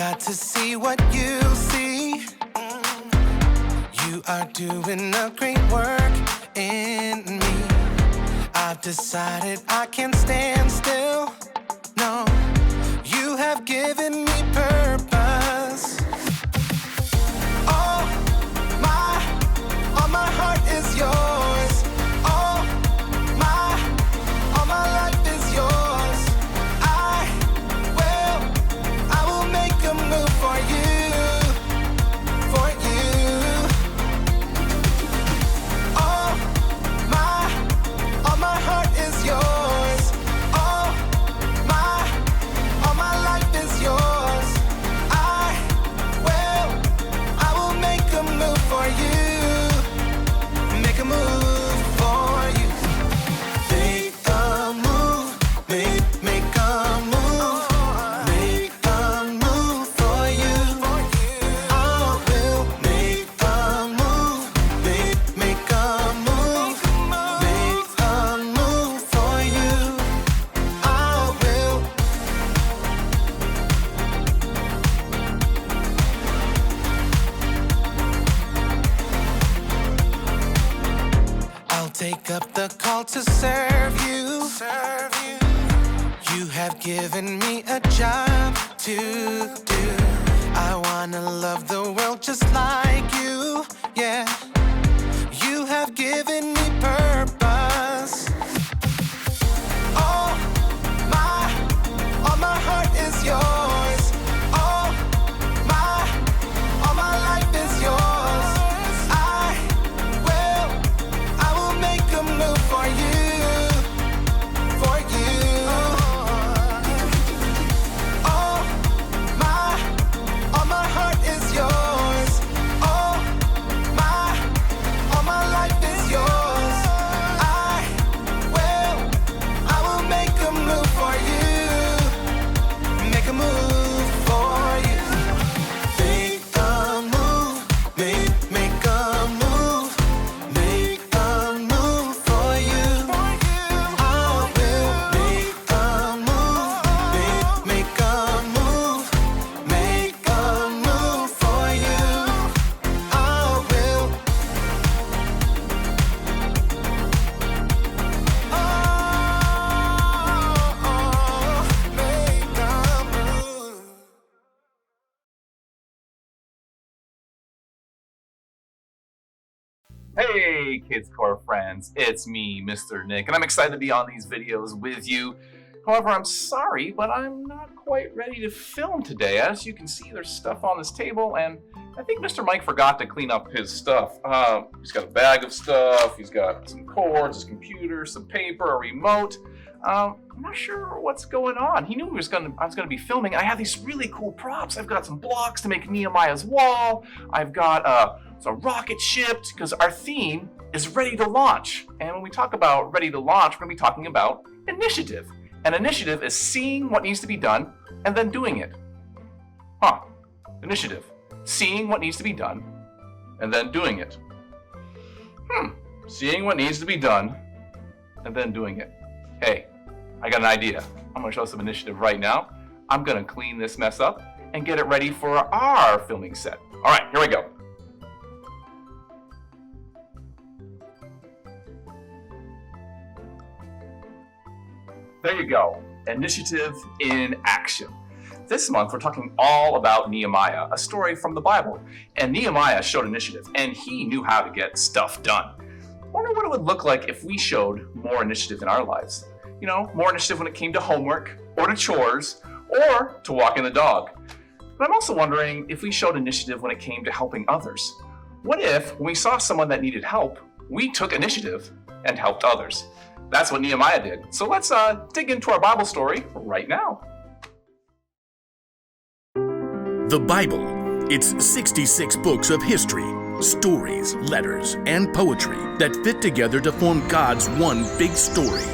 got to see what you see. You are doing a great work in me. I've decided I can't stand still. No, you have given me purpose. All my heart is yours. All my life is yours. I will make a move for you, for you. All my heart is yours. All my life is yours. I will make a move for you. Make a move for you. Make a move. Make a move. Make a move for you. I will make a move. Make a move. Make a move for you. I will. I'll take up the call to serve you. You have given me a job to do. I wanna love the world just like you. Yeah, you have given me purpose. All my heart is yours. All my life is yours. I will make a move for you, for you. All my heart is yours. All my life is yours. I will make a move for you. Make a move for you. Make a move. Make a move. Make a move for you. I will make a move. Make a move. Make a move for you. I will. Make a move. Hey, Kids Core friends, it's me, Mr. Nick, and I'm excited to be on these videos with you. However, I'm sorry, but I'm not quite ready to film today. As you can see, there's stuff on this table, and I think Mr. Mike forgot to clean up his stuff. He's got a bag of stuff, he's got some cords, his computer, some paper, a remote. I'm not sure what's going on. He knew I was gonna be filming. I have these really cool props. I've got some blocks to make Nehemiah's wall. I've got a rocket ship, because our theme is ready to launch. And when we talk about ready to launch, we're gonna be talking about initiative. An initiative is seeing what needs to be done and then doing it. Initiative. Seeing what needs to be done and then doing it. Seeing what needs to be done and then doing it. Hey, I got an idea. I'm gonna show some initiative right now. I'm gonna clean this mess up and get it ready for our filming set. All right, here we go. There you go. Initiative in action. This month, we're talking all about Nehemiah, a story from the Bible. And Nehemiah showed initiative, and he knew how to get stuff done. I wonder what it would look like if we showed more initiative in our lives. You know, more initiative when it came to homework, or to chores, or to walking the dog. But I'm also wondering if we showed initiative when it came to helping others. What if, when we saw someone that needed help, we took initiative and helped others? That's what Nehemiah did. So let's dig into our Bible story right now. The Bible. It's 66 books of history, stories, letters, and poetry that fit together to form God's one big story.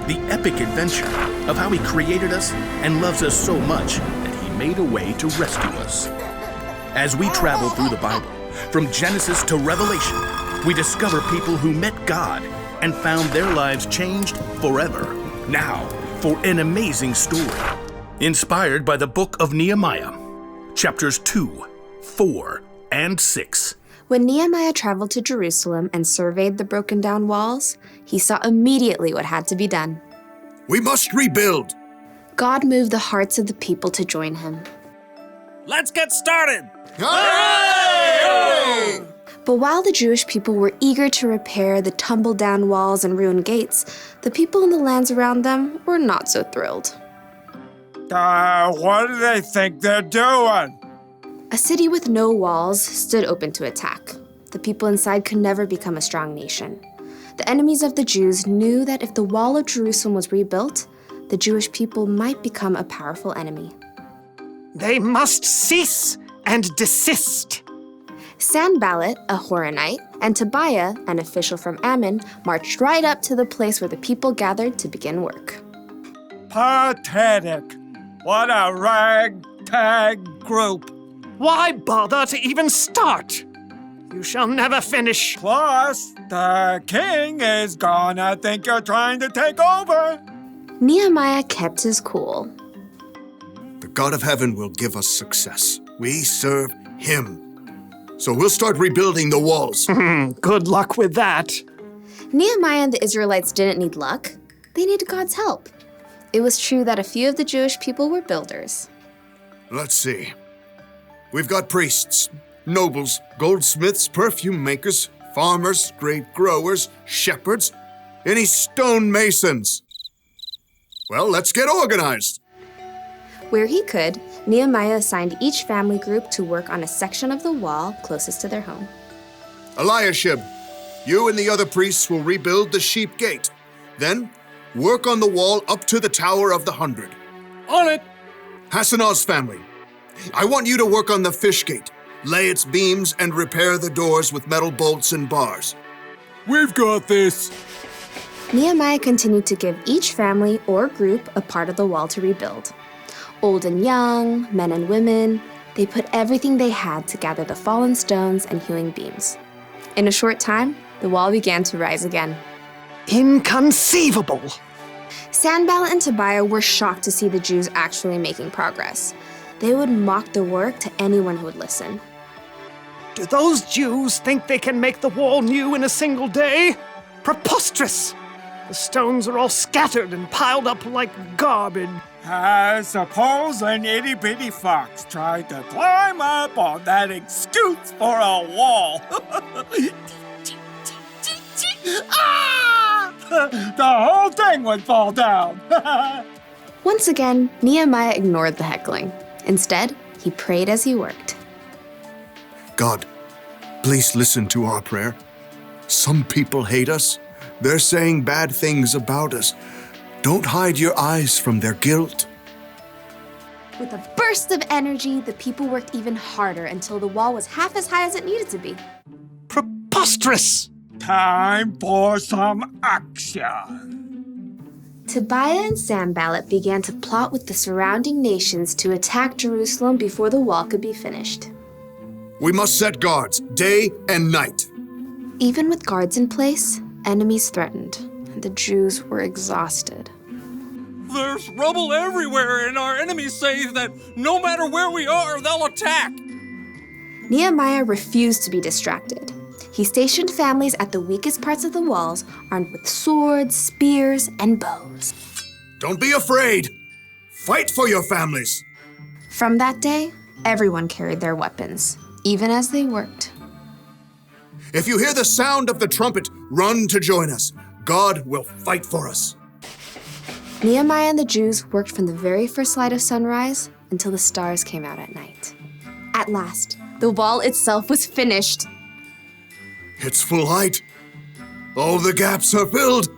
The epic adventure of how He created us and loves us so much that He made a way to rescue us. As we travel through the Bible, from Genesis to Revelation, we discover people who met God and found their lives changed forever. Now, for an amazing story. Inspired by the book of Nehemiah, chapters 2, 4, and 6. When Nehemiah traveled to Jerusalem and surveyed the broken down walls, he saw immediately what had to be done. We must rebuild. God moved the hearts of the people to join him. Let's get started! Hooray! But while the Jewish people were eager to repair the tumbled down walls and ruined gates, the people in the lands around them were not so thrilled. What do they think they're doing? A city with no walls stood open to attack. The people inside could never become a strong nation. The enemies of the Jews knew that if the wall of Jerusalem was rebuilt, the Jewish people might become a powerful enemy. They must cease and desist. Sanballat, a Horonite, and Tobiah, an official from Ammon, marched right up to the place where the people gathered to begin work. Pathetic. What a ragtag group. Why bother to even start? You shall never finish. Plus, the king is gonna think you're trying to take over. Nehemiah kept his cool. The God of heaven will give us success. We serve him. So we'll start rebuilding the walls. Good luck with that. Nehemiah and the Israelites didn't need luck. They needed God's help. It was true that a few of the Jewish people were builders. Let's see. We've got priests, nobles, goldsmiths, perfume makers, farmers, grape growers, shepherds, any stonemasons. Well, let's get organized. Where he could, Nehemiah assigned each family group to work on a section of the wall closest to their home. Eliashib, you and the other priests will rebuild the sheep gate. Then, work on the wall up to the Tower of the 100. On it. Hassanah's family, I want you to work on the fish gate, lay its beams, and repair the doors with metal bolts and bars. We've got this. Nehemiah continued to give each family or group a part of the wall to rebuild. Old and young, men and women, they put everything they had to gather the fallen stones and hewing beams. In a short time, the wall began to rise again. Inconceivable. Sanballat and Tobiah were shocked to see the Jews actually making progress. They would mock the work to anyone who would listen. Do those Jews think they can make the wall new in a single day? Preposterous! The stones are all scattered and piled up like garbage. Suppose an itty-bitty fox tried to climb up on that excuse for a wall. The whole thing would fall down. Once again, Nehemiah ignored the heckling. Instead, he prayed as he worked. God, please listen to our prayer. Some people hate us. They're saying bad things about us. Don't hide your eyes from their guilt. With a burst of energy, the people worked even harder until the wall was half as high as it needed to be. Preposterous! Time for some action. Tobiah and Sanballat began to plot with the surrounding nations to attack Jerusalem before the wall could be finished. We must set guards, day and night. Even with guards in place, enemies threatened, and the Jews were exhausted. There's rubble everywhere, and our enemies say that no matter where we are, they'll attack. Nehemiah refused to be distracted. He stationed families at the weakest parts of the walls, armed with swords, spears, and bows. Don't be afraid. Fight for your families. From that day, everyone carried their weapons, even as they worked. If you hear the sound of the trumpet, run to join us. God will fight for us. Nehemiah and the Jews worked from the very first light of sunrise until the stars came out at night. At last, the wall itself was finished. It's full height. All the gaps are filled.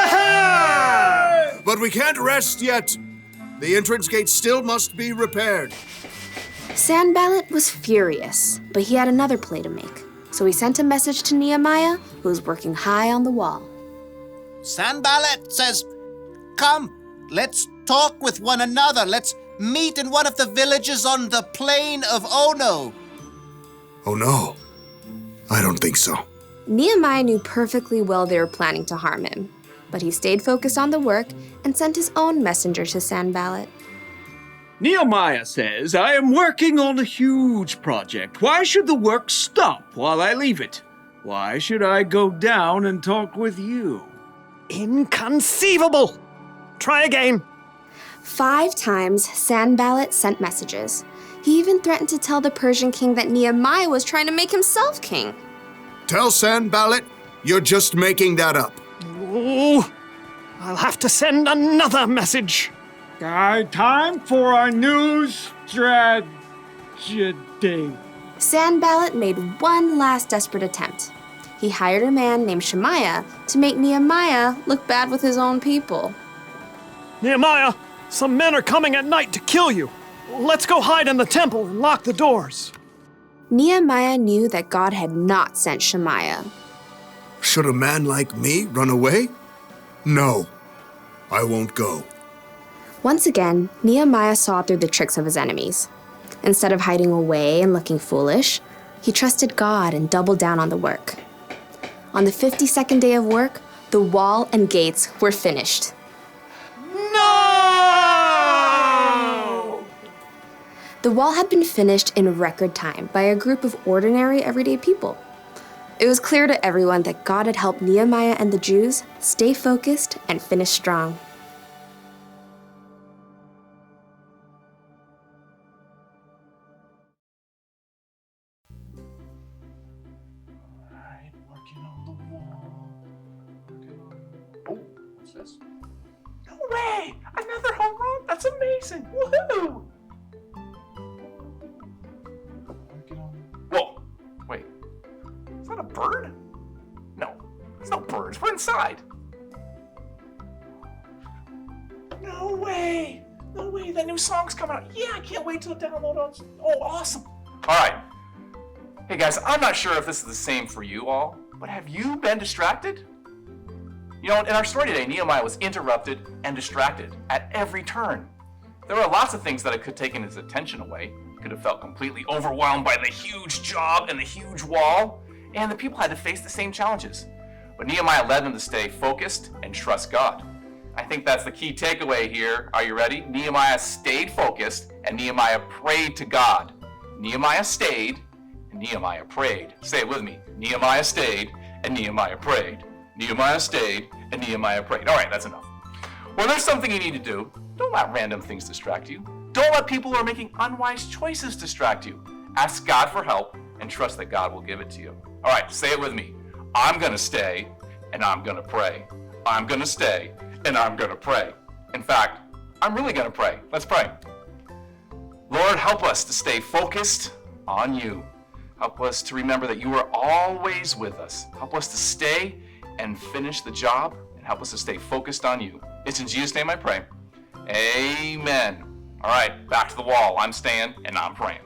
Yeah! But we can't rest yet. The entrance gate still must be repaired. Sanballat was furious, but he had another play to make. So he sent a message to Nehemiah, who was working high on the wall. Sanballat says, "Come, let's talk with one another. Let's meet in one of the villages on the plain of Ono." Oh no, I don't think so. Nehemiah knew perfectly well they were planning to harm him, but he stayed focused on the work and sent his own messenger to Sanballat. Nehemiah says, I am working on a huge project. Why should the work stop while I leave it? Why should I go down and talk with you? Inconceivable! Try again. 5 times Sanballat sent messages. He even threatened to tell the Persian king that Nehemiah was trying to make himself king. Tell Sanballat you're just making that up. Oh, I'll have to send another message. Time for a new strategy. Sanballat made one last desperate attempt. He hired a man named Shemaiah to make Nehemiah look bad with his own people. Nehemiah, some men are coming at night to kill you. Let's go hide in the temple and lock the doors. Nehemiah knew that God had not sent Shemaiah. Should a man like me run away? No, I won't go. Once again, Nehemiah saw through the tricks of his enemies. Instead of hiding away and looking foolish, he trusted God and doubled down on the work. On the 52nd day of work, the wall and gates were finished. No! The wall had been finished in record time by a group of ordinary, everyday people. It was clear to everyone that God had helped Nehemiah and the Jews stay focused and finish strong. Alright, working on the wall. Oh, what's this? No way! Another home run? That's amazing! Woohoo! Whoa! Wait. Is that a bird? No. There's no birds. We're inside. No way! No way! That new song's coming out. Yeah, I can't wait till it downloads. Oh, awesome! Alright. Hey guys, I'm not sure if this is the same for you all, but have you been distracted? You know, in our story today, Nehemiah was interrupted and distracted at every turn. There were lots of things that could have taken his attention away. He could have felt completely overwhelmed by the huge job and the huge wall, and the people had to face the same challenges. But Nehemiah led them to stay focused and trust God. I think that's the key takeaway here. Are you ready? Nehemiah stayed focused and Nehemiah prayed to God. Nehemiah stayed and Nehemiah prayed. Say it with me. Nehemiah stayed and Nehemiah prayed. Nehemiah stayed and Nehemiah prayed. All right, that's enough. Well, there's something you need to do. Don't let random things distract you. Don't let people who are making unwise choices distract you. Ask God for help and trust that God will give it to you. All right, say it with me. I'm going to stay and I'm going to pray. I'm going to stay and I'm going to pray. In fact, I'm really going to pray. Let's pray. Lord, help us to stay focused on you. Help us to remember that you are always with us. Help us to stay and finish the job, and help us to stay focused on you. It's in Jesus' name I pray. Amen. All right, back to the wall. I'm staying and I'm praying.